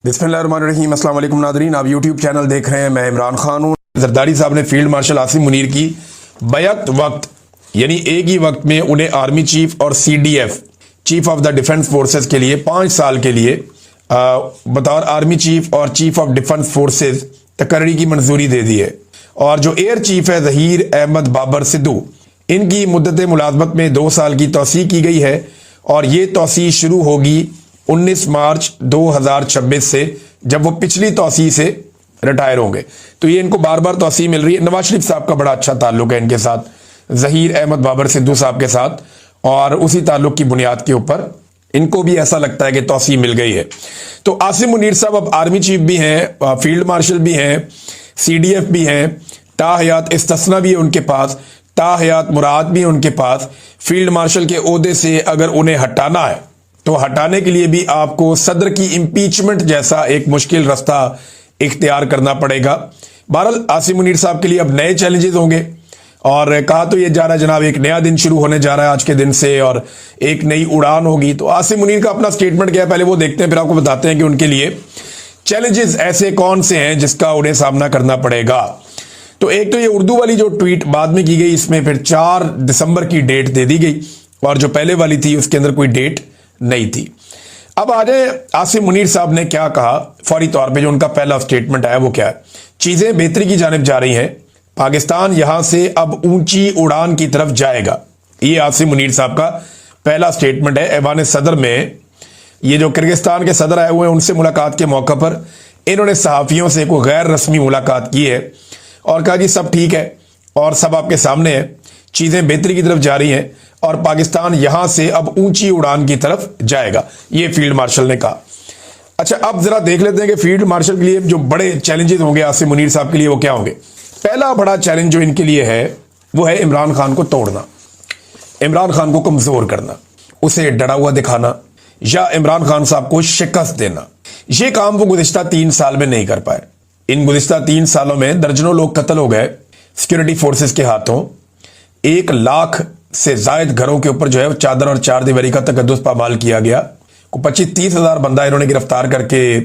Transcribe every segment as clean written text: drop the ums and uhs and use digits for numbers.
बिस्मिल्लाहिर्रहमानिर्रहीम। अस्सलाम वालेकुम नादरीन, आप यूट्यूब चैनल देख रहे हैं। मैं इमरान खान हूँ। जरदारी साहब ने फील्ड मार्शल आसिम मुनीर की बैक वक्त यानी एक ही वक्त में उन्हें आर्मी चीफ और CDF chief of the defence forces के लिए 5 साल के लिए बतौर आर्मी चीफ और चीफ ऑफ डिफेंस फोर्सेस तकर्री की मंजूरी दे दी है। और जो एयर चीफ है ज़हीर अहमद बाबर सिद्धू, इनकी मुद्दत मुलाजमत में 2 साल की तौसीह की गई है और ये तौसीह शुरू होगी 19 मार्च 2026 से, जब वो पिछली तौसीह से रिटायर होंगे। तो ये इनको बार बार तौसीह मिल रही है। नवाज शरीफ साहब का बड़ा अच्छा ताल्लुक है इनके साथ, ज़हीर अहमद बाबर सिद्धू साहब के साथ, और उसी ताल्लुक की बुनियाद के ऊपर इनको भी ऐसा लगता है कि तौसीह मिल गई है। तो आसिम मुनीर साहब अब आर्मी चीफ भी हैं, फील्ड मार्शल भी हैं, CDF भी हैं, ताहयात इस्तस्ना भी है उनके पास, ताहयात मुराद भी है उनके पास। फील्ड मार्शल के ओहदे से अगर उन्हें हटाना है तो हटाने के लिए भी आपको सदर की इम्पीचमेंट जैसा एक मुश्किल रास्ता इख्तियार करना पड़ेगा। बहरहाल आसिम मुनीर साहब के लिए अब नए चैलेंजेस होंगे और कहा तो ये जा रहा है जनाब, एक नया दिन शुरू होने जा रहा है आज के दिन से और एक नई उड़ान होगी। तो आसिम मुनीर का अपना स्टेटमेंट क्या है पहले वो देखते हैं, फिर आपको बताते हैं कि उनके लिए चैलेंजेस ऐसे कौन से हैं जिसका उन्हें सामना करना पड़ेगा। तो एक तो ये उर्दू वाली जो ट्वीट बाद में की गई, इसमें फिर 4 दिसंबर की डेट दे दी गई और जो पहले वाली थी उसके अंदर कोई डेट नहीं थी। अब आ जाए आसिम मुनीर साहब ने क्या कहा फौरी तौर पे, जो उनका पहला स्टेटमेंट आया वो क्या है। चीजें बेहतरी की जानिब जा रही हैं, पाकिस्तान यहां से अब ऊंची उड़ान की तरफ जाएगा। ये आसिम मुनीर साहब का पहला स्टेटमेंट है ऐवान सदर में। ये जो किर्गिस्तान के सदर आए हुए हैं उनसे मुलाकात के मौके पर इन्होंने सहाफियों से कोई गैर रस्मी मुलाकात की है और कहा कि सब ठीक है और सब आपके सामने है, चीजें बेहतरी की तरफ जा रही हैं और पाकिस्तान यहां से अब ऊंची उड़ान की तरफ जाएगा, ये फील्ड मार्शल ने कहा। अच्छा, अब जरा देख लेते हैं कि फील्ड मार्शल के लिए जो बड़े चैलेंजेस होंगे आसिम मुनीर साहब के लिए वो क्या होंगे। पहला बड़ा चैलेंज जो इनके लिए है वो है इमरान खान को तोड़ना, इमरान खान को कमजोर करना, उसे डरा हुआ दिखाना या इमरान खान साहब को शिकस्त देना। यह काम वो गुज़िश्ता 3 साल में नहीं कर पाए। इन गुज़िश्ता 3 सालों में दर्जनों लोग कत्ल हो गए सिक्योरिटी फोर्सेस के हाथों। 1 लाख से जायद घरों के ऊपर जो है चादर और चार दीवारी का तकद्दुस पामाल किया गया। 25-30 हजार बंदा इन्होंने गिरफ्तार करके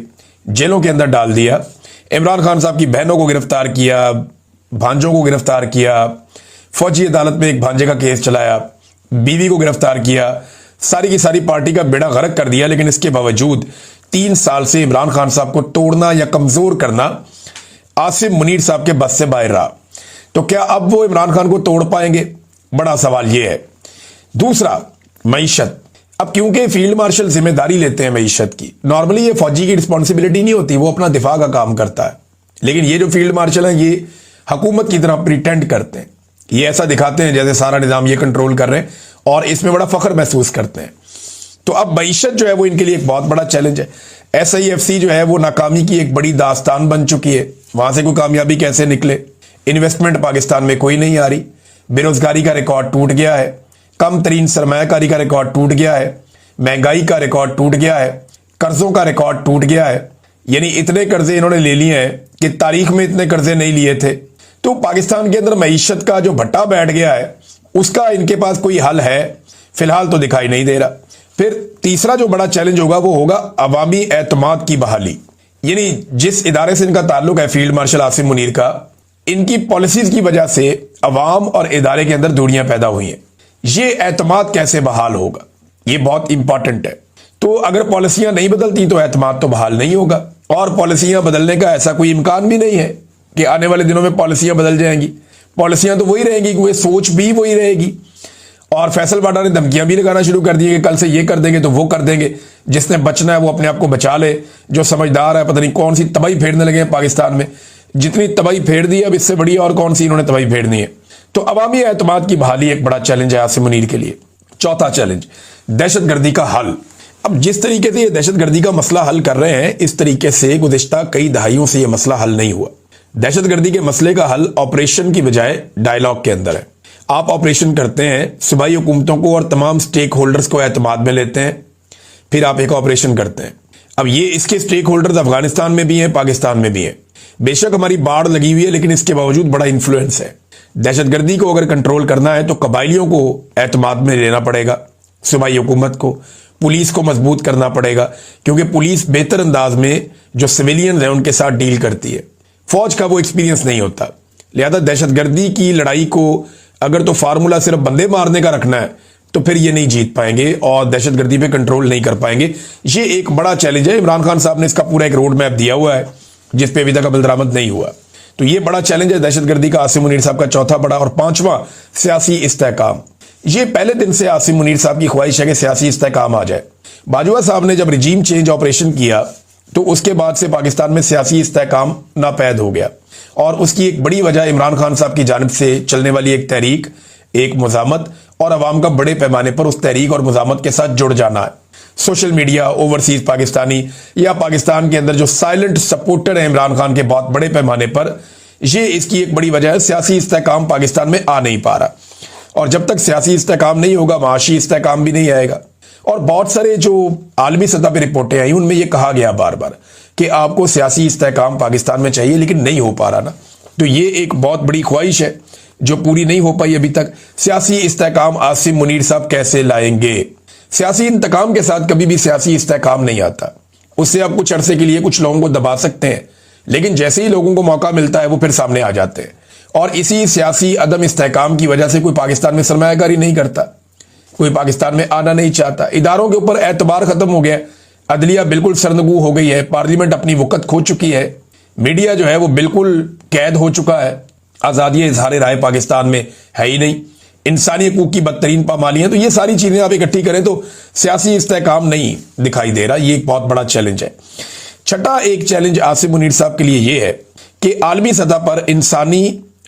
जेलों के अंदर डाल दिया। इमरान खान साहब की बहनों को गिरफ्तार किया, भांजों को गिरफ्तार किया, फौजी अदालत में एक भांजे का केस चलाया, बीवी को गिरफ्तार किया, सारी की सारी पार्टी का बेड़ा गर्क कर दिया। लेकिन इसके बावजूद 3 साल से इमरान खान साहब को तोड़ना या कमजोर करना आसिम मुनीर साहब के बस से बाहर रहा। तो क्या अब वो इमरान खान को तोड़ पाएंगे? बड़ा सवाल यह है। दूसरा, मईशत। अब क्योंकि फील्ड मार्शल जिम्मेदारी लेते हैं मईशत की, नॉर्मली ये फौजी की रिस्पॉन्सिबिलिटी नहीं होती, वो अपना दिफा का काम करता है। लेकिन ये जो फील्ड मार्शल है ये हुकूमत की तरह प्रिटेंड करते हैं, ये ऐसा दिखाते हैं जैसे सारा निजाम ये कंट्रोल कर रहे हैं और इसमें बड़ा फख्र महसूस करते हैं। तो अब मईशत जो है वो इनके लिए एक बहुत बड़ा चैलेंज है। SIFC जो है वो नाकामी की एक बड़ी दास्तान बन चुकी है। वहां से कोई कामयाबी कैसे निकले? इन्वेस्टमेंट पाकिस्तान में कोई नहीं आ रही, बेरोजगारी का रिकॉर्ड टूट गया है, कम तरीन सरमायाकारी का रिकॉर्ड टूट गया है, महंगाई का रिकॉर्ड टूट गया है, कर्जों का रिकॉर्ड टूट गया है। यानी इतने कर्जे इन्होंने ले लिए हैं कि तारीख में इतने कर्जे नहीं लिए थे। तो पाकिस्तान के अंदर मईशत का जो भट्टा बैठ गया है उसका इनके पास कोई हल है फिलहाल तो दिखाई नहीं दे रहा। फिर तीसरा जो बड़ा चैलेंज होगा वो होगा अवामी एतमाद की बहाली। यानी जिस इदारे से इनका ताल्लुक है फील्ड मार्शल आसिम मुनीर का, इनकी पॉलिसीज की वजह से अवाम और इदारे के अंदर दूरियां पैदा हुई हैं। ये एतमाद कैसे बहाल होगा, ये बहुत इंपॉर्टेंट है। तो अगर पॉलिसियां नहीं बदलती तो एतमाद तो बहाल नहीं होगा और पॉलिसियां बदलने का ऐसा कोई इम्कान भी नहीं है कि आने वाले दिनों में पॉलिसियां बदल जाएंगी। पॉलिसियां तो वही रहेंगी, क्योंकि सोच भी वही रहेगी। और फैसल बाडा ने धमकियां भी लगाना शुरू कर दी कि कल से ये कर देंगे तो वो कर देंगे। जिसने बचना है वो अपने आप को बचा ले, जो समझदार है पता नहीं कौन सी तबाही फेरने लगे हैं पाकिस्तान में। जितनी तबाही फेर दी है अब इससे बड़ी और कौन सी इन्होंने तबाही फेरनी है। तो अवामी एतमाद की बहाली एक बड़ा चैलेंज है आसिम मुनीर के लिए। चौथा चैलेंज, दहशतगर्दी का हल। अब जिस तरीके से ये दहशतगर्दी का मसला हल कर रहे हैं, इस तरीके से गुज़िश्ता कई दहाइयों से यह मसला हल नहीं हुआ। दहशतगर्दी के मसले का हल ऑपरेशन की बजाय डायलॉग के अंदर है। आप ऑपरेशन करते हैं, सूबाई हुकूमतों को और तमाम स्टेक होल्डर्स को एतमाद में लेते हैं, फिर आप एक ऑपरेशन करते हैं। अब ये इसके स्टेक होल्डर्स अफगानिस्तान में भी हैं, पाकिस्तान में भी हैं। बेशक हमारी बाढ़ लगी हुई है लेकिन इसके बावजूद बड़ा इन्फ्लुएंस है। दहशतगर्दी को अगर कंट्रोल करना है तो कबाइलियों को एतमाद में लेना पड़ेगा, सूबाई हुकूमत को, पुलिस को मजबूत करना पड़ेगा, क्योंकि पुलिस बेहतर अंदाज में जो सिविलियन हैं उनके साथ डील करती है। फौज का वो एक्सपीरियंस नहीं होता। लिहाजा दहशतगर्दी की लड़ाई को अगर तो फार्मूला सिर्फ बंदे मारने का रखना है तो फिर ये नहीं जीत पाएंगे और दहशतगर्दी पे कंट्रोल नहीं कर पाएंगे। ये एक बड़ा चैलेंज है। इमरान खान साहब ने इसका पूरा एक रोड मैप दिया हुआ है जिस पे अभी तक अमल दरामद नहीं हुआ। तो ये बड़ा चैलेंज है दहशतगर्दी का। आसिम मुनीर साहब का चौथा बड़ा और पांचवा सियासी इस्तेहकाम। ये पहले दिन से आसिम मुनीर साहब की ख्वाहिश है कि सियासी इस्तेहकाम आ जाए। बाजवा साहब ने जब रिजीम चेंज ऑपरेशन किया तो उसके बाद से पाकिस्तान में सियासी इस्तेहकाम नापैद हो गया और उसकी एक बड़ी वजह इमरान खान साहब की जानिब से चलने वाली एक तहरीक, एक मुजामत और अवाम का बड़े पैमाने पर उस तहरीक और मुजामत के साथ जुड़ जाना है। सोशल मीडिया, ओवरसीज पाकिस्तानी या पाकिस्तान के अंदर जो साइलेंट सपोर्टर है इमरान खान के बहुत बड़े पैमाने पर, ये इसकी एक बड़ी वजह है। सियासी इस्तेहकाम पाकिस्तान में आ नहीं पा रहा और जब तक सियासी इस्तेहकाम नहीं होगा माशी इस्तेहकाम भी नहीं आएगा। और बहुत सारे जो आलमी सतह पर रिपोर्टें आई उनमें यह कहा गया बार बार कि आपको सियासी इस्तेहकाम पाकिस्तान में चाहिए, लेकिन नहीं हो पा रहा ना। तो ये एक बहुत बड़ी ख्वाहिश है जो पूरी नहीं हो पाई अभी तक। सियासी इस्तेहकाम आसिम मुनीर साहब कैसे लाएंगे? सियासी इंतकाम के साथ कभी भी सियासी इस्तेहकाम नहीं आता। उससे आप कुछ अरसे के लिए कुछ लोगों को दबा सकते हैं, लेकिन जैसे ही लोगों को मौका मिलता है वो फिर सामने आ जाते हैं। और इसी सियासी अदम इस्तेहकाम की वजह से कोई पाकिस्तान में सरमायाकारी नहीं करता, कोई पाकिस्तान में आना नहीं चाहता। इदारों के ऊपर एतबार खत्म हो गया, अदलिया बिल्कुल सरनगू हो गई है, पार्लियामेंट अपनी वक़्त खो चुकी है, मीडिया जो है वो बिल्कुल कैद हो चुका है, आज़ादी इजहार राय पाकिस्तान में है ही नहीं, इंसानी हकूक की बदतरीन पामाली है। तो ये सारी चीजें आप इकट्ठी करें तो सियासी इस्तेहकाम नहीं दिखाई दे रहा। ये एक बहुत बड़ा चैलेंज है। छठा एक चैलेंज आसिम मुनीर साहब के लिए यह है कि आलमी सतह पर इंसानी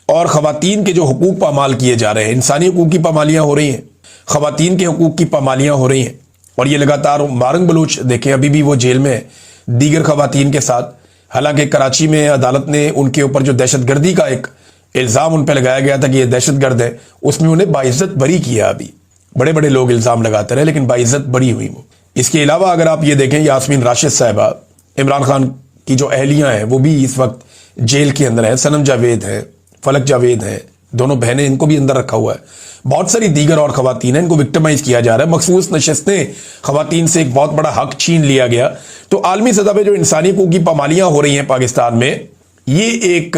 और खवातीन के जो हकूक पामाल किए जा रहे हैं, इंसानी हकूक की पामालियां हो रही हैं, खवातीन के हकूक की पामालियां हो रही हैं और ये लगातार। मारंग बलूच देखें अभी भी वो जेल में है दीगर खवातीन के साथ। हालांकि कराची में अदालत ने उनके ऊपर जो दहशतगर्दी का एक इल्जाम उन पर लगाया गया था कि ये दहशतगर्द है, उसमें उन्हें बाइज्जत बरी किया। अभी बड़े बड़े लोग इल्जाम लगाते रहे लेकिन बाइज्जत बरी हुई वो। इसके अलावा अगर आप ये देखें यास्मीन राशिद साहिबा, इमरान खान की जो अहलियां हैं वो भी इस वक्त जेल के अंदर है। सनम जावेद है, फलक जावेद है, दोनों बहनें, इनको भी अंदर रखा हुआ है। बहुत सारी दीगर और खवातीन हैं, इनको विक्टिमाइज किया जा रहा है। मखसूस नशस्तें खवातीन से एक बहुत बड़ा हक छीन लिया गया। तो आलमी सतह पर जो इंसानी हकूक की पामालियां हो रही हैं पाकिस्तान में, ये एक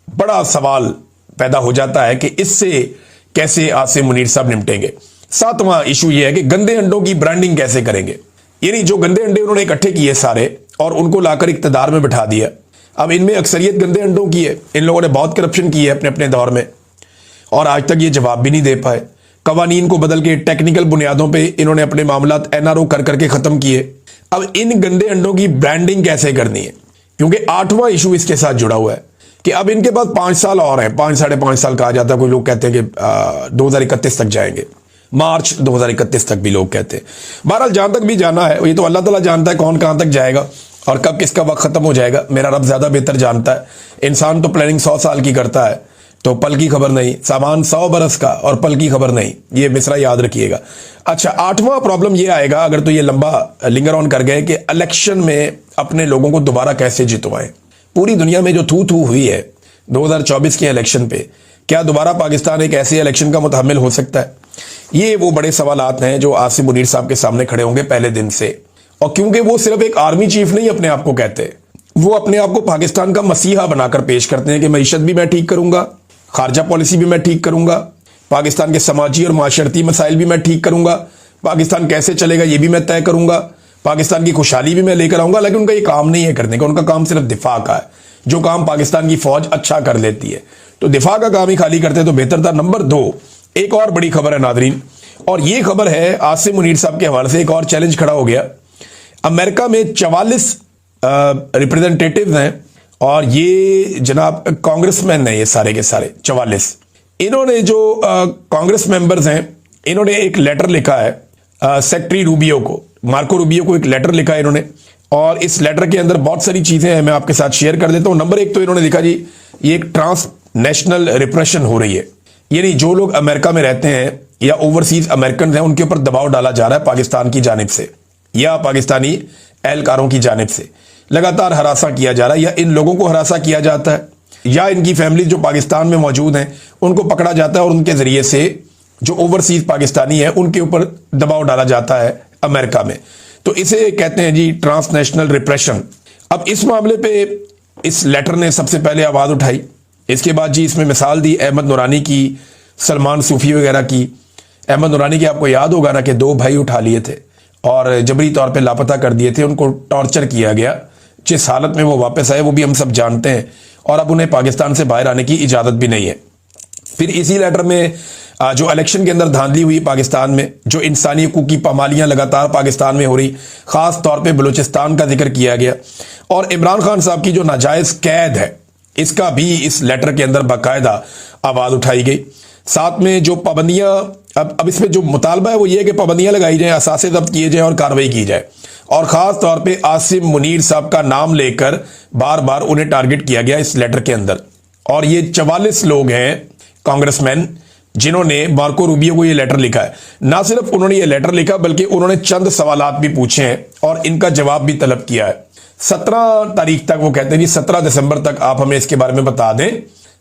बड़ा सवाल पैदा हो जाता है कि इससे कैसे आसिम मुनीर साहब निपटेंगे। सातवां इशू यह है कि गंदे अंडों की ब्रांडिंग कैसे करेंगे। यानी जो गंदे अंडे उन्होंने इकट्ठे किए सारे और उनको लाकर इक्तदार में बिठा दिया। अब इनमें अक्सरियत गंदे अंडों की है। इन लोगों ने बहुत करप्शन की है अपने अपने दौर में और आज तक ये जवाब भी नहीं दे पाए। कवानीन को बदल के टेक्निकल बुनियादों पे इन्होंने अपने मामलात NRO कर करके खत्म किए। अब इन गंदे अंडों की ब्रांडिंग कैसे करनी है, क्योंकि आठवां इशू इसके साथ जुड़ा हुआ है कि अब इनके पास 5 साल और हैं। 5 साढ़े 5 साल कहा जाता है, कोई लोग कहते हैं कि 2031 तक जाएंगे, मार्च 2031 तक भी लोग कहते हैं। बहरहाल जहां तक भी जाना है ये तो अल्लाह ताला जानता है कौन कहां तक जाएगा और कब किसका वक्त खत्म हो जाएगा। मेरा रब ज्यादा बेहतर जानता है। इंसान तो प्लानिंग 100 साल की करता है तो पल की खबर नहीं, सामान 100 बरस का और पल की खबर नहीं, ये मिसरा याद रखिएगा। अच्छा, आठवां प्रॉब्लम ये आएगा अगर तो ये लंबा लिंगर ऑन कर गए कि इलेक्शन में अपने लोगों को दोबारा कैसे जितवाएं। पूरी दुनिया में जो थू थू हुई है 2024 के इलेक्शन पे, क्या दोबारा पाकिस्तान एक ऐसे इलेक्शन का मुतहम्मिल हो सकता है? ये वो बड़े सवालात हैं जो आसिम मुनीर साहब के सामने खड़े होंगे पहले दिन से। और क्योंकि वो सिर्फ एक आर्मी चीफ नहीं अपने आप को कहते, वो अपने आप को पाकिस्तान का मसीहा बनाकर पेश करते हैं कि मईशत भी मैं ठीक करूंगा, खारजा पॉलिसी भी मैं ठीक करूंगा, पाकिस्तान के समाजी और माशरती मसाइल भी मैं ठीक करूंगा, पाकिस्तान कैसे चलेगा ये भी मैं तय करूंगा, पाकिस्तान की खुशहाली भी मैं लेकर आऊंगा। लेकिन उनका ये काम नहीं है करने का, उनका काम सिर्फ दिफा का है, जो काम पाकिस्तान की फौज अच्छा कर लेती है। तो दिफा का काम ही खाली करते तो बेहतर था। नंबर 2, एक और बड़ी खबर है नादरीन, और ये खबर है आसिम मुनीर साहब के हवाले से एक और चैलेंज खड़ा हो गया। अमेरिका में 44 रिप्रेजेंटेटिव हैं और ये जनाब कांग्रेसमैन हैं, ये सारे के सारे 44। इन्होंने जो कांग्रेस मेंबर्स हैं, इन्होंने एक लेटर लिखा है सेक्रेटरी रूबियो को, मार्को रूबियो को एक लेटर लिखा है इन्होंने। और इस लेटर के अंदर बहुत सारी चीजें हैं, मैं आपके साथ शेयर कर देता हूं। नंबर 1 तो इन्होंने लिखा जी, ये एक ट्रांस नेशनल रिप्रेशन हो रही है, यानी जो लोग अमेरिका में रहते हैं या ओवरसीज अमेरिकन हैं उनके ऊपर दबाव डाला जा रहा है पाकिस्तान की जानिब से या पाकिस्तानी एहलकारों की जानिब से। लगातार हरासा किया जा रहा है, या इन लोगों को हरासा किया जाता है या इनकी फैमिली जो पाकिस्तान में मौजूद हैं उनको पकड़ा जाता है और उनके जरिए से जो ओवरसीज पाकिस्तानी है उनके ऊपर दबाव डाला जाता है अमेरिका में। तो इसे कहते हैं जी ट्रांसनेशनल रिप्रेशन। अब इस मामले पे इस लेटर ने सबसे पहले आवाज़ उठाई। इसके बाद जी इसमें मिसाल दी अहमद नूरानी की, सलमान सूफी वगैरह की। अहमद नूरानी की आपको याद होगा ना कि 2 भाई उठा लिए थे और जबरी तौर पे लापता कर दिए थे, उनको टॉर्चर किया गया। जिस हालत में वो वापस आए वो भी हम सब जानते हैं, और अब उन्हें पाकिस्तान से बाहर आने की इजाज़त भी नहीं है। फिर इसी लेटर में जो इलेक्शन के अंदर धांधली हुई पाकिस्तान में, जो इंसानी हकूक़ की पामालियाँ लगातार पाकिस्तान में हो रही, ख़ास तौर पे बलूचिस्तान का जिक्र किया गया, और इमरान खान साहब की जो नाजायज़ कैद है इसका भी इस लेटर के अंदर बाकायदा आवाज़ उठाई गई। साथ में जो पाबंदियाँ, अब इसमें जो मुतालबा है वो ये है कि पाबंदियाँ लगाई जाएँ, असासे जब्त किए जाएँ और कार्रवाई की जाए। और ख़ास तौर पे आसिम मुनीर साहब का नाम लेकर बार बार उन्हें टारगेट किया गया इस लेटर के अंदर। और ये 44 लोग हैं कांग्रेसमैन जिन्होंने मार्को रूबियो को ये लेटर लिखा है। ना सिर्फ उन्होंने ये लेटर लिखा बल्कि उन्होंने चंद सवालात भी पूछे हैं और इनका जवाब भी तलब किया है। 17 तारीख तक वो कहते हैं जी 17 दिसंबर तक आप हमें इसके बारे में बता दें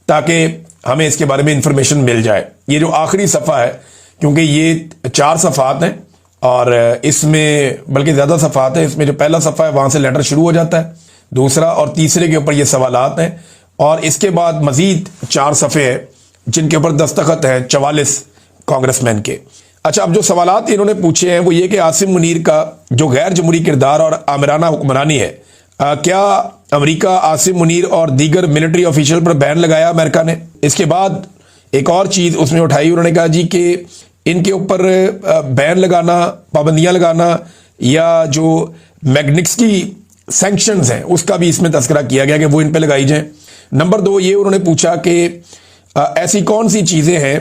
ताकि हमें इसके बारे में इंफॉर्मेशन मिल जाए। ये जो आखिरी सफ़ा है, क्योंकि ये 4 सफ़ात हैं और इसमें बल्कि ज़्यादा सफ़ात है, इसमें जो पहला सफ़ा है वहाँ से लेटर शुरू हो जाता है, दूसरा और तीसरे के ऊपर ये सवालात हैं, और इसके बाद मज़ीद 4 सफ़े हैं जिनके ऊपर दस्तखत हैं 44 कांग्रेसमैन के। अच्छा, अब जो सवालात इन्होंने पूछे हैं वो ये कि आसिम मुनीर का जो गैर जमहूरी किरदार और आमिराना हुक्मरानी है, क्या अमेरिका आसिम मुनीर और दीगर मिलिट्री ऑफिशियल पर बैन लगाया अमेरिका ने? इसके बाद एक और चीज़ उसमें उठाई, उन्होंने कहा जी कि इनके ऊपर बैन लगाना, पाबंदियाँ लगाना या जो मैग्निट्स्की सैंक्शंस हैं उसका भी इसमें तस्करा किया गया कि वो इन पे लगाई जाएं। नंबर 2 ये उन्होंने पूछा कि ऐसी कौन सी चीज़ें हैं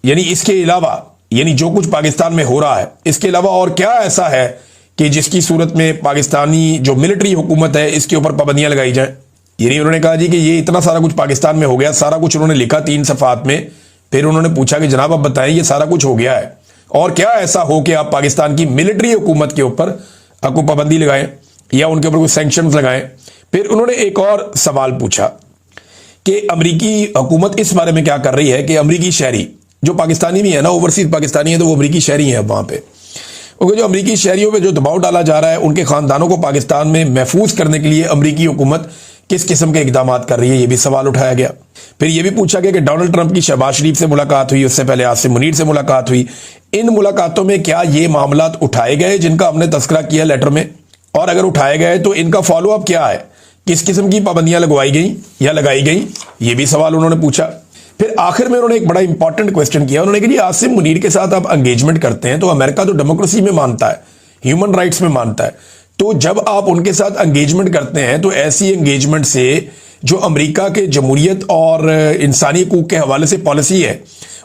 यानी इसके अलावा, यानी जो कुछ पाकिस्तान में हो रहा है इसके अलावा और क्या ऐसा है कि जिसकी सूरत में पाकिस्तानी जो मिलिट्री हुकूमत है इसके ऊपर पाबंदियाँ लगाई जाएं। यानी उन्होंने कहा जी कि ये इतना सारा कुछ पाकिस्तान में हो गया, सारा कुछ उन्होंने लिखा 3 सफ़ात में। फिर उन्होंने पूछा कि जनाब आप बताएं ये सारा कुछ हो गया है और क्या ऐसा हो कि आप पाकिस्तान की मिलिट्री हुकूमत के ऊपर आपको पाबंदी लगाएं या उनके ऊपर कुछ सैंक्शंस लगाएं। फिर उन्होंने एक और सवाल पूछा कि अमरीकी हुकूमत इस बारे में क्या कर रही है कि अमरीकी शहरी जो पाकिस्तानी भी है ना, ओवरसीज पाकिस्तानी है तो वो अमरीकी शहरी हैं वहाँ पे, क्योंकि जो अमरीकी शहरियों पे जो दबाव डाला जा रहा है उनके ख़ानदानों को पाकिस्तान में महफूज करने के लिए अमरीकी हुकूमत किस किस्म के इकदाम कर रही है, ये भी सवाल उठाया गया। फिर ये भी पूछा गया कि डोनाल्ड ट्रंप की शहबाज शरीफ से मुलाकात हुई, उससे पहले आसिम मुनीर से मुलाकात हुई, इन मुलाकातों में क्या ये मामला उठाए गए जिनका हमने तस्करा किया लेटर में, और अगर उठाए गए तो इनका फॉलोअप क्या है, किस किस्म की पाबंदियां लगवाई गई या लगाई गई, ये भी सवाल उन्होंने पूछा। फिर आखिर में उन्होंने एक बड़ा इंपॉर्टेंट क्वेश्चन किया, उन्होंने कहा जी आसिम मुनीर के साथ आप एंगेजमेंट करते हैं तो अमेरिका तो डेमोक्रेसी में मानता है, ह्यूमन राइट्स में मानता है, तो जब आप उनके साथ एंगेजमेंट करते हैं तो ऐसी एंगेजमेंट से जो अमेरिका के जमहूरियत और इंसानी हकूक के हवाले से पॉलिसी है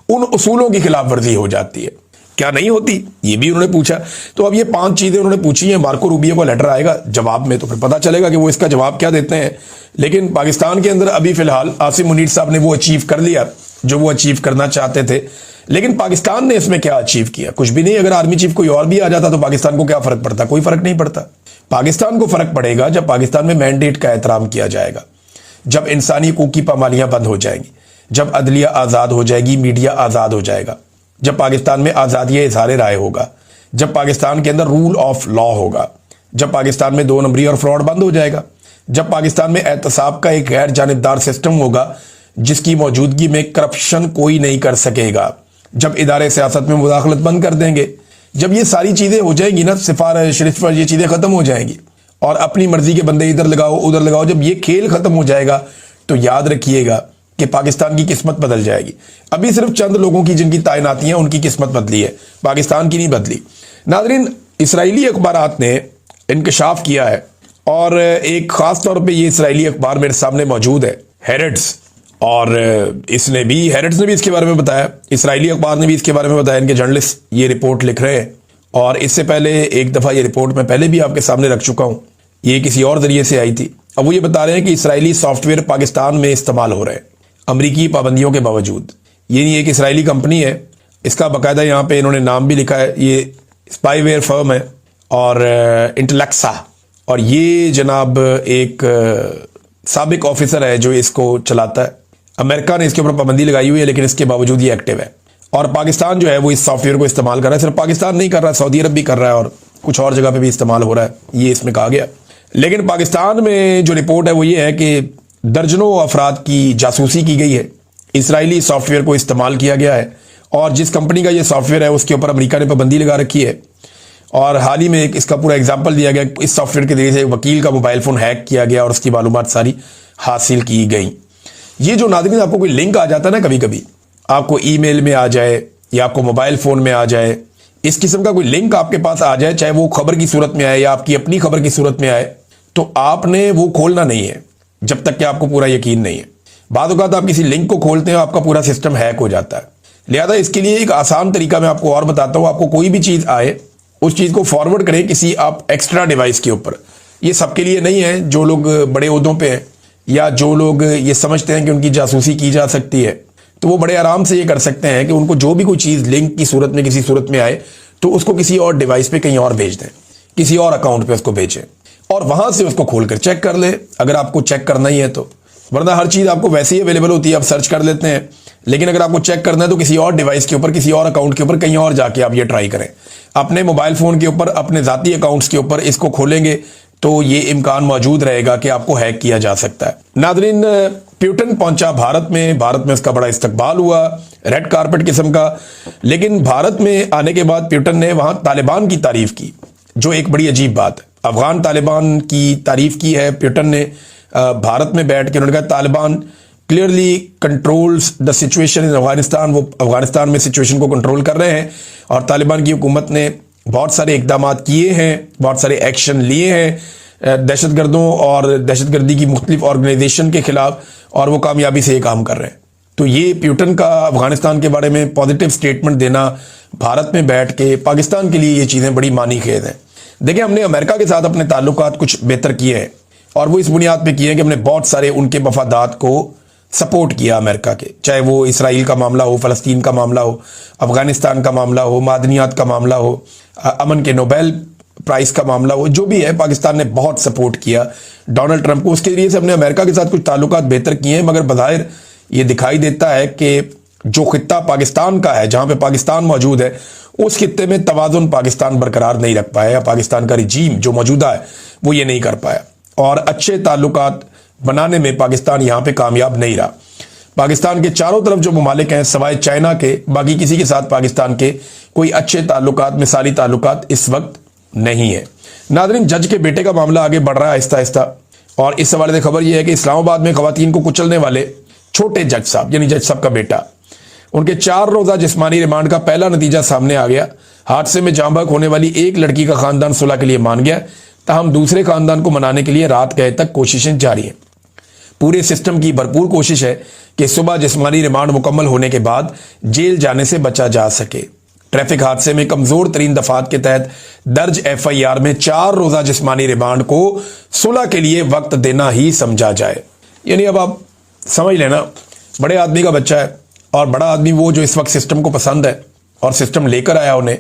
उन उसूलों की खिलाफ वर्जी हो जाती है, क्या नहीं होती, ये भी उन्होंने पूछा। तो अब ये 5 चीज़ें उन्होंने पूछी हैं। मार्को रूबियो को लेटर आएगा जवाब में तो फिर पता चलेगा कि वो इसका जवाब क्या देते हैं। लेकिन पाकिस्तान के अंदर अभी फिलहाल आसिम मुनीर साहब ने वो अचीव कर लिया जो वो अचीव करना चाहते थे। लेकिन पाकिस्तान ने इसमें क्या अचीव किया? कुछ भी नहीं। अगर आर्मी चीफ कोई और भी आ जाता तो पाकिस्तान को क्या फ़र्क पड़ता? कोई फ़र्क नहीं पड़ता। पाकिस्तान को फ़र्क पड़ेगा जब पाकिस्तान में मैंडेट का एहतराम किया जाएगा, जब इंसानी हकूक़ की पामालियाँ बंद हो जाएंगी, जब अदलिया आज़ाद हो जाएगी, मीडिया आज़ाद हो जाएगा, जब पाकिस्तान में आज़ादी इज़हार राय होगा, जब पाकिस्तान के अंदर रूल ऑफ लॉ होगा, जब पाकिस्तान में 2 नंबरी और फ्रॉड बंद हो जाएगा, जब पाकिस्तान में एहतसाब का एक गैर जानिबदार सिस्टम होगा जिसकी मौजूदगी में करप्शन कोई नहीं कर सकेगा, जब इदारे सियासत में मुदाखलत बंद कर देंगे, जब ये सारी चीज़ें हो जाएंगी ना, सिफारिश पर ये चीज़ें ख़त्म हो जाएंगी और अपनी मर्जी के बंदे इधर लगाओ उधर लगाओ, जब ये खेल ख़त्म हो जाएगा तो याद रखिएगा कि पाकिस्तान की किस्मत बदल जाएगी। अभी सिर्फ चंद लोगों की जिनकी तैनातियां उनकी किस्मत बदली है, पाकिस्तान की नहीं बदली। नाज़रीन, इसराइली अखबारात ने इंकशाफ किया है और एक ख़ास तौर पे ये इसराइली अखबार मेरे सामने मौजूद है, हेरेट्स, और हेरेट्स ने भी इसके बारे में बताया, इसराइली अखबार ने भी इसके बारे में बताया, इनके जर्नलिस्ट ये रिपोर्ट लिख रहे हैं। और इससे पहले एक दफ़ा ये रिपोर्ट मैं पहले भी आपके सामने रख चुका हूँ, ये किसी और ज़रिए से आई थी। अब वो ये बता रहे हैं कि इसराइली सॉफ्टवेयर पाकिस्तान में इस्तेमाल हो रहे हैं अमरीकी पाबंदियों के बावजूद। ये एक इसराइली कंपनी है, इसका बाकायदा यहाँ पे इन्होंने नाम भी लिखा है, ये स्पाईवेयर फर्म है और इंटेलेक्सा, और ये जनाब एक साबिक ऑफिसर है जो इसको चलाता है। अमेरिका ने इसके ऊपर पाबंदी लगाई हुई है लेकिन इसके बावजूद ये एक्टिव है। और पाकिस्तान जो है वो इस सॉफ्टवेयर को इस्तेमाल कर रहा है। सिर्फ पाकिस्तान नहीं कर रहा है, सऊदी अरब भी कर रहा है और कुछ और जगह पे भी इस्तेमाल हो रहा है, ये इसमें कहा गया। लेकिन पाकिस्तान में जो रिपोर्ट है वो ये है कि दर्जनों अफराद की जासूसी की गई है, इसराइली सॉफ्टवेयर को इस्तेमाल किया गया है, और जिस कंपनी का ये सॉफ्टवेयर है उसके ऊपर अमेरिका ने पाबंदी लगा रखी है। और हाल ही में एक इसका पूरा एग्जाम्पल दिया गया, इस सॉफ्टवेयर के जरिए से वकील का मोबाइल फोन हैक किया गया और उसकी मालूमात सारी हासिल की गई। ये जो नाज़रीन आपको कोई लिंक आ जाता है ना, कभी कभी आपको ईमेल में आ जाए या आपको मोबाइल फोन में आ जाए, इस किस्म का कोई लिंक आपके पास आ जाए, चाहे वो खबर की सूरत में आए या आपकी अपनी खबर की सूरत में आए, तो आपने वो खोलना नहीं है जब तक कि आपको पूरा यकीन नहीं है। बाद औक़ात आप किसी लिंक को खोलते हैं, आपका पूरा सिस्टम हैक हो जाता है। लिहाजा इसके लिए एक आसान तरीका मैं आपको और बताता हूं। आपको कोई भी चीज आए, उस चीज को फॉरवर्ड करें किसी आप एक्स्ट्रा डिवाइस के ऊपर। ये सबके लिए नहीं है, जो लोग बड़े ओहदों पे हैं या जो लोग ये समझते हैं कि उनकी जासूसी की जा सकती है, तो वो बड़े आराम से ये कर सकते हैं कि उनको जो भी कोई चीज लिंक की सूरत में किसी सूरत में आए तो उसको किसी और डिवाइस पे कहीं और भेज दें, किसी और अकाउंट पे उसको भेजें और वहां से उसको खोलकर चेक कर ले, अगर आपको चेक करना ही है तो। वरना हर चीज आपको वैसे ही अवेलेबल होती है, आप सर्च कर लेते हैं, लेकिन अगर आपको चेक करना है तो किसी और डिवाइस के ऊपर, किसी और अकाउंट के ऊपर कहीं और जाके आप ये ट्राई करें। अपने मोबाइल फोन के ऊपर, अपने जाती अकाउंट्स के ऊपर इसको खोलेंगे तो ये इम्कान मौजूद रहेगा कि आपको हैक किया जा सकता है। नादरीन, प्यूटन पहुंचा भारत में उसका बड़ा इस्तकबाल हुआ, रेड कारपेट किस्म का। लेकिन भारत में आने के बाद प्यूटन ने वहां तालिबान की तारीफ की, जो एक बड़ी अजीब बात है। अफगान तालिबान की तारीफ की है प्यूटन ने भारत में बैठ के। उन्होंने कहा Taliban clearly controls the situation in Afghanistan, वो अफगानिस्तान में सिचुएशन को कंट्रोल कर रहे हैं और तालिबान की हुकूमत ने बहुत सारे इकदाम किए हैं, बहुत सारे एक्शन लिए हैं दहशतगर्दों और दहशतगर्दी की मुख्तलिफ ऑर्गेनाइजेशन के खिलाफ, और वो कामयाबी से ये काम कर रहे हैं। तो ये प्यूटन का अफगानिस्तान के बारे में पॉजिटिव स्टेटमेंट देना भारत में बैठ के पाकिस्तान के लिए ये चीज़ें बड़ी मानी खेद हैं। देखिए, हमने अमेरिका के साथ अपने ताल्लुकात कुछ बेहतर किए हैं और वो इस बुनियाद पे किए हैं कि हमने बहुत सारे उनके मफादात को सपोर्ट किया अमेरिका के, चाहे वो इसराइल का मामला हो, फ़लस्तीन का मामला हो, अफगानिस्तान का मामला हो, मादनियात का मामला हो, अमन के नोबेल प्राइस का मामला हो, जो भी है पाकिस्तान ने बहुत सपोर्ट किया डोनाल्ड ट्रंप को। उसके जरिए से हमने अमेरिका के साथ कुछ ताल्लुकात बेहतर किए हैं, मगर बज़ाहिर ये दिखाई देता है कि जो खित्ता पाकिस्तान का है, जहां पे पाकिस्तान मौजूद है, उस खित्ते में तवाज़ुन पाकिस्तान बरकरार नहीं रख पाया, या पाकिस्तान का रिजीम जो मौजूदा है वो ये नहीं कर पाया, और अच्छे ताल्लुकात बनाने में पाकिस्तान यहां पे कामयाब नहीं रहा। पाकिस्तान के चारों तरफ जो ममालिक हैं सवाए चाइना के, बाकी किसी के साथ पाकिस्तान के कोई अच्छे ताल्लुकात, मिसाली ताल्लुकात इस वक्त नहीं है। नादरीन, जज के बेटे का मामला आगे बढ़ रहा है आहिस्ता आहिस्ता, और इस हवाले से खबर यह है कि इस्लामाबाद में खवातीन को कुचलने वाले छोटे जज साहब, यानी जज साहब का बेटा, उनके 4 रोजा जिस्मानी रिमांड का पहला नतीजा सामने आ गया। हादसे में जाँ बहक होने वाली एक लड़की का खानदान सुलह के लिए मान गया, ताहम दूसरे खानदान को मनाने के लिए रात गए तक कोशिशें जारी हैं। पूरे सिस्टम की भरपूर कोशिश है कि सुबह जिस्मानी रिमांड मुकम्मल होने के बाद जेल जाने से बचा जा सके। ट्रैफिक हादसे में कमजोर तरीन दफात के तहत दर्ज FIR में 4 रोजा जिस्मानी रिमांड को सुलह के लिए वक्त देना ही समझा जाए। यानी अब आप समझ लेना, बड़े आदमी का बच्चा है, और बड़ा आदमी वो जो इस वक्त सिस्टम को पसंद है और सिस्टम लेकर आया उन्हें,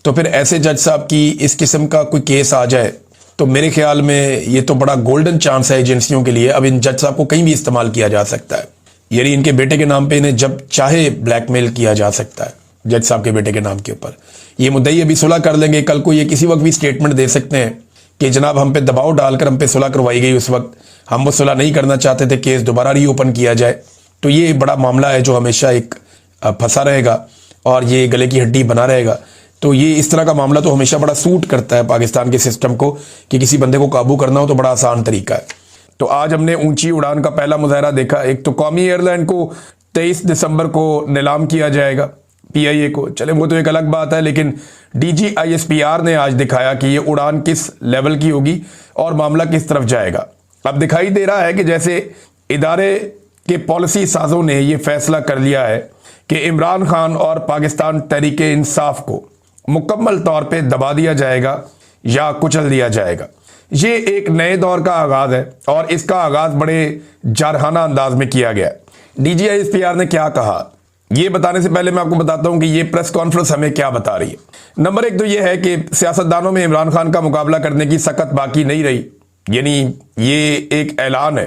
तो फिर ऐसे जज साहब की इस किस्म का कोई केस आ जाए तो मेरे ख्याल में ये तो बड़ा गोल्डन चांस है एजेंसियों के लिए। अब इन जज साहब को कहीं भी इस्तेमाल किया जा सकता है, यानी इनके बेटे के नाम पे इन्हें जब चाहे ब्लैकमेल किया जा सकता है। जज साहब के बेटे के नाम के ऊपर ये मुद्दई अभी सुलह कर लेंगे, कल को ये किसी वक्त भी स्टेटमेंट दे सकते हैं कि जनाब हम पे दबाव डालकर हम पे सुलह करवाई गई, उस वक्त हम वो सुलह नहीं करना चाहते थे, केस दोबारा रीओपन किया जाए। तो ये बड़ा मामला है जो हमेशा एक फंसा रहेगा और ये गले की हड्डी बना रहेगा। तो ये इस तरह का मामला तो हमेशा बड़ा सूट करता है पाकिस्तान के सिस्टम को कि किसी बंदे को काबू करना हो तो बड़ा आसान तरीका है। तो आज हमने ऊंची उड़ान का पहला मुजाहरा देखा। एक तो कौमी एयरलाइन को 23 दिसंबर को नीलाम किया जाएगा PIA को, चले वो तो एक अलग बात है, लेकिन DG ISPR ने आज दिखाया कि ये उड़ान किस लेवल की होगी और मामला किस तरफ जाएगा। अब दिखाई दे रहा है कि जैसे इदारे के पॉलिसी साजों ने ये फैसला कर लिया है कि इमरान खान और पाकिस्तान तहरीक इंसाफ को मुकम्मल तौर पे दबा दिया जाएगा या कुचल दिया जाएगा। ये एक नए दौर का आगाज है और इसका आगाज बड़े जारहाना अंदाज में किया गया। DG ISPR ने क्या कहा, ये बताने से पहले मैं आपको बताता हूं कि ये प्रेस कॉन्फ्रेंस हमें क्या बता रही है। नंबर 1 तो ये है कि सियासतदानों में इमरान खान का मुकाबला करने की सकत बाकी नहीं रही। यानी ये एक ऐलान है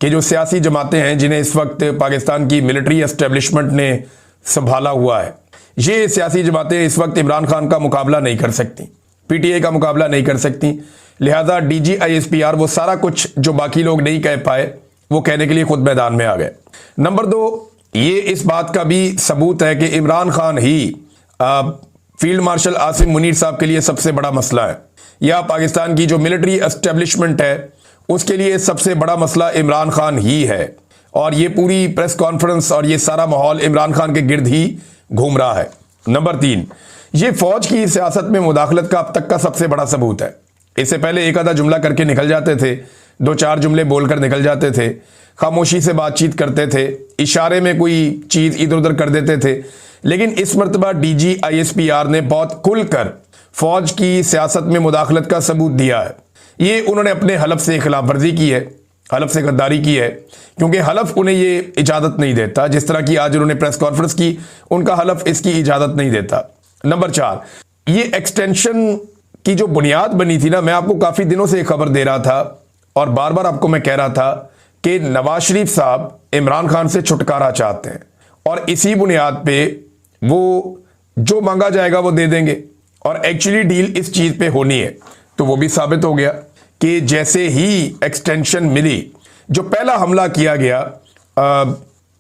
कि जो सियासी जमातें हैं जिन्हें इस वक्त पाकिस्तान की मिलिट्री एस्टेब्लिशमेंट ने संभाला हुआ है, ये सियासी जमातें इस वक्त इमरान खान का मुकाबला नहीं कर सकती, पीटीआई का मुकाबला नहीं कर सकती। लिहाजा DGISPR वो सारा कुछ जो बाकी लोग नहीं कह पाए वो कहने के लिए खुद मैदान में आ गए। नंबर 2, ये इस बात का भी सबूत है कि इमरान खान ही फील्ड मार्शल आसिम मुनीर साहब के लिए सबसे बड़ा मसला है, या पाकिस्तान की जो मिलिट्री एस्टेब्लिशमेंट है उसके लिए सबसे बड़ा मसला इमरान खान ही है। और ये पूरी प्रेस कॉन्फ्रेंस और ये सारा माहौल इमरान खान के गिर्द ही घूम रहा है। नंबर 3, ये फौज की सियासत में मुदाखलत का अब तक का सबसे बड़ा सबूत है। इससे पहले एक आधा जुमला करके निकल जाते थे, 2-4 जुमले बोलकर निकल जाते थे, खामोशी से बातचीत करते थे, इशारे में कोई चीज इधर उधर कर देते थे। लेकिन इस मरतबा DGISPR ने बहुत खुलकर फौज की सियासत में मुदाखलत का सबूत दिया है। ये उन्होंने अपने हलफ से खिलाफ वर्जी की है, हलफ से गद्दारी की है, क्योंकि हलफ उन्हें ये इजाज़त नहीं देता। जिस तरह की आज उन्होंने प्रेस कॉन्फ्रेंस की, उनका हलफ इसकी इजाज़त नहीं देता। नंबर 4, ये एक्सटेंशन की जो बुनियाद बनी थी ना, मैं आपको काफ़ी दिनों से खबर दे रहा था और बार बार आपको मैं कह रहा था कि नवाज शरीफ साहब इमरान खान से छुटकारा चाहते हैं और इसी बुनियाद पे वो जो मांगा जाएगा वो दे देंगे और एक्चुअली डील इस चीज़ पे होनी है। तो वो भी साबित हो गया कि जैसे ही एक्सटेंशन मिली, जो पहला हमला किया गया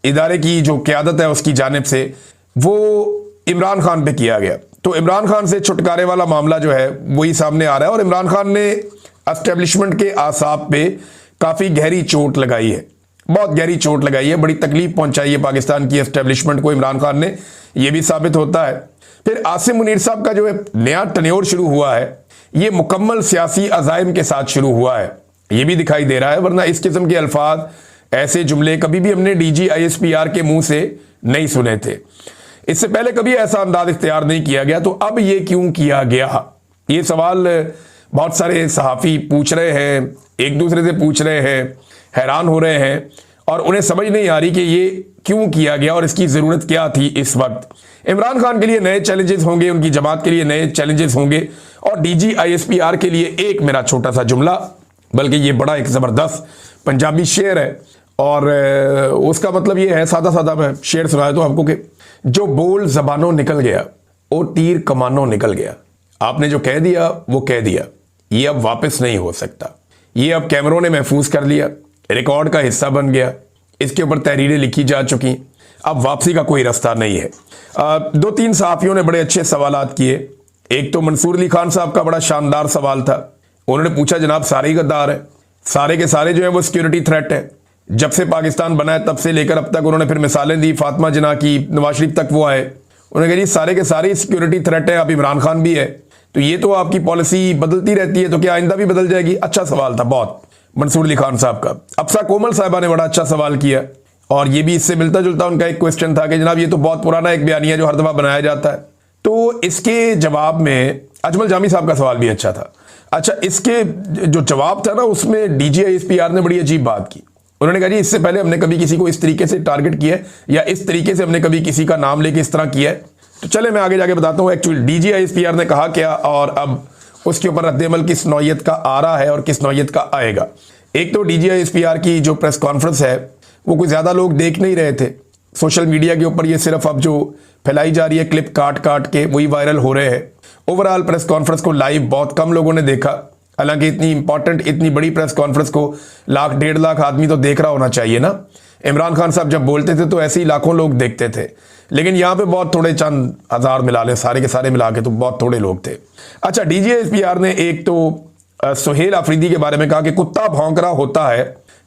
इदारे की जो क़यादत है उसकी जानिब से, वो इमरान खान पे किया गया। तो इमरान खान से छुटकारे वाला मामला जो है वही सामने आ रहा है और इमरान खान ने एस्टेब्लिशमेंट के आसाब पे काफ़ी गहरी चोट लगाई है, बहुत गहरी चोट लगाई है, बड़ी तकलीफ पहुंचाई है पाकिस्तान की एस्टेब्लिशमेंट को इमरान खान ने, यह भी साबित होता है। फिर आसिम मुनीर साहब का जो है नया टन्योर शुरू हुआ है, ये मुकम्मल सियासी अज़ाइम के साथ शुरू हुआ है, ये भी दिखाई दे रहा है। वरना इस किस्म के अल्फाज, ऐसे जुमले कभी भी हमने DGISPR के मुंह से नहीं सुने थे। इससे पहले कभी ऐसा अंदाज इख्तियार नहीं किया गया, तो अब ये क्यों किया गया, ये सवाल बहुत सारे सहाफ़ी पूछ रहे हैं, एक दूसरे से पूछ रहे हैं, हैरान हो रहे हैं और उन्हें समझ नहीं आ रही कि ये क्यों किया गया और इसकी ज़रूरत क्या थी। इस वक्त इमरान खान के लिए नए चैलेंजेस होंगे, उनकी जमात के लिए नए चैलेंजेस होंगे और DGISPR के लिए एक मेरा छोटा सा जुमला, बल्कि ये बड़ा एक ज़बरदस्त पंजाबी शेर है और उसका मतलब ये है, सादा सादा मैं शेर सुनाया तो आपको, कि जो बोल ज़बानों निकल गया वो तीर कमानों निकल गया। आपने जो कह दिया वो कह दिया, ये अब वापस नहीं हो सकता, ये अब कैमरों ने महफूज कर लिया, रिकॉर्ड का हिस्सा बन गया, इसके ऊपर तहरीरें लिखी जा चुकी, अब वापसी का कोई रास्ता नहीं है। 2-3 सहाफ़ियों ने बड़े अच्छे सवालात किए। एक तो मंसूर अली खान साहब का बड़ा शानदार सवाल था, उन्होंने पूछा जनाब सारे ही गद्दार है, सारे के सारे जो है वो सिक्योरिटी थ्रेट है, जब से पाकिस्तान बना है तब से लेकर अब तक। उन्होंने फिर मिसालें दी, फातिमा जिन्ना की, नवाज शरीफ तक वो आए, उन्होंने कहा जी सारे के सारे सिक्योरिटी थ्रेट है, अब इमरान खान भी है, तो ये तो आपकी पॉलिसी बदलती रहती है, तो क्या आइंदा भी बदल जाएगी। अच्छा सवाल था बहुत मंसूर अली खान साहब का। अफसा कोमल साहबा ने बड़ा अच्छा सवाल किया और ये भी इससे मिलता जुलता उनका एक क्वेश्चन था कि जनाब ये तो बहुत पुराना एक बयानिया जो हर दफ़ा बनाया जाता है। तो इसके जवाब में अजमल जामी साहब का सवाल भी अच्छा था। अच्छा, इसके जो जवाब था ना उसमें DGISPR ने बड़ी अजीब बात की। उन्होंने कहा जी इससे पहले हमने कभी किसी को इस तरीके से टारगेट किया है या इस तरीके से हमने कभी किसी का नाम लेके इस तरह किया है। तो चले मैं आगे जाके बताता हूँ एक्चुअली DGISPR ने कहा क्या और अब उसके ऊपर रद्द-ए-अमल किस नौयत का आ रहा है और किस नौयत का आएगा। एक तो DGISPR की जो प्रेस कॉन्फ्रेंस है वो कोई ज़्यादा लोग देख नहीं रहे थे, सोशल मीडिया के ऊपर ये सिर्फ अब जो फैलाई जा रही है क्लिप काट काट के वही वायरल हो रहे हैं। ओवरऑल प्रेस कॉन्फ्रेंस को लाइव बहुत कम लोगों ने देखा, हालांकि इतनी इंपॉर्टेंट इतनी बड़ी प्रेस कॉन्फ्रेंस को 1-1.5 लाख आदमी तो देख रहा होना चाहिए ना। इमरान खान साहब जब बोलते थे तो ऐसे ही लाखों लोग देखते थे, लेकिन यहाँ पे बहुत थोड़े चंद हज़ार मिला ले, सारे के सारे मिला के तो बहुत थोड़े लोग थे। अच्छा, DGISPR ने एक तो सुहेल आफरीदी के बारे में कहा कि कुत्ता भौंक रहा होता है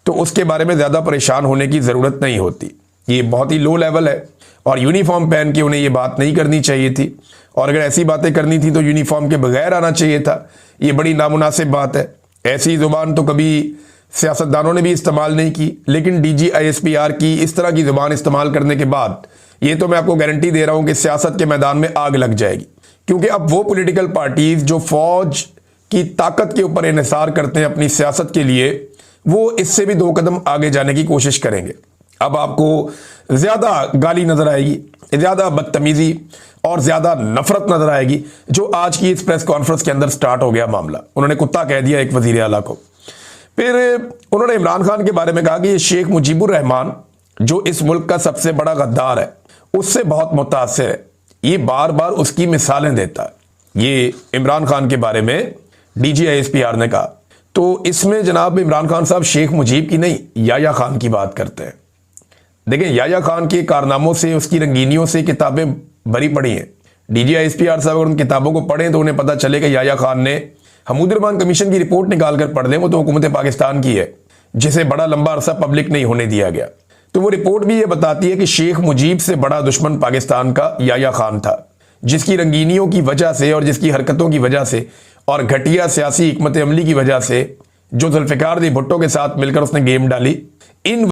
तो उसके बारे में ज़्यादा परेशान होने की ज़रूरत नहीं होती, ये बहुत ही लो लेवल है और यूनिफॉर्म पहन के उन्हें ये बात नहीं करनी चाहिए थी, और अगर ऐसी बातें करनी थी तो यूनिफॉर्म के बगैर आना चाहिए था। ये बड़ी नामुनासिब बात है, ऐसी ज़ुबान तो कभी सियासतदानों ने भी इस्तेमाल नहीं की, लेकिन DGISPR की इस तरह की ज़ुबान इस्तेमाल करने के बाद ये तो मैं आपको गारंटी दे रहा हूँ कि सियासत के मैदान में आग लग जाएगी, क्योंकि अब वो पॉलिटिकल पार्टीज जो फौज की ताकत के ऊपर इन्हिसार करते हैं अपनी सियासत के लिए, वो इससे भी 2 कदम आगे जाने की कोशिश करेंगे। अब आपको ज़्यादा गाली नज़र आएगी, ज़्यादा बदतमीज़ी और ज़्यादा नफरत नज़र आएगी, जो आज की इस प्रेस कॉन्फ्रेंस के अंदर स्टार्ट हो गया मामला। उन्होंने कुत्ता कह दिया एक वज़ीर आला को। फिर उन्होंने इमरान खान के बारे में कहा कि ये शेख मुजीबुर रहमान जो इस मुल्क का सबसे बड़ा गद्दार है उससे बहुत मुतासिर है, ये बार बार उसकी मिसालें देता है। ये इमरान खान के बारे में DGISPR ने कहा। तो इसमें जनाब इमरान खान साहब शेख मुजीब की नहीं, याया खान की बात करते हैं। देखें, याया खान के कारनामों से, उसकी रंगीनियों से किताबें भरी पड़ी हैं। DGISPR साहब अगर उन किताबों को पढ़ें तो उन्हें पता चले कि याया खान ने हमूदुर-रहमान कमीशन की रिपोर्ट निकाल कर पढ़ लें, वो तो हुकूमत पाकिस्तान की है, जिसे बड़ा लंबा अरसा पब्लिक नहीं होने दिया गया। तो वो रिपोर्ट भी ये बताती है कि शेख मुजीब से बड़ा दुश्मन पाकिस्तान का याया खान था, जिसकी रंगीनियों की वजह से और जिसकी हरकतों की वजह से और घटिया सियासी हिकमत अमली की वजह से जो जुल्फिकार अली भुट्टो के साथ मिलकर उसने गेम डाली, इन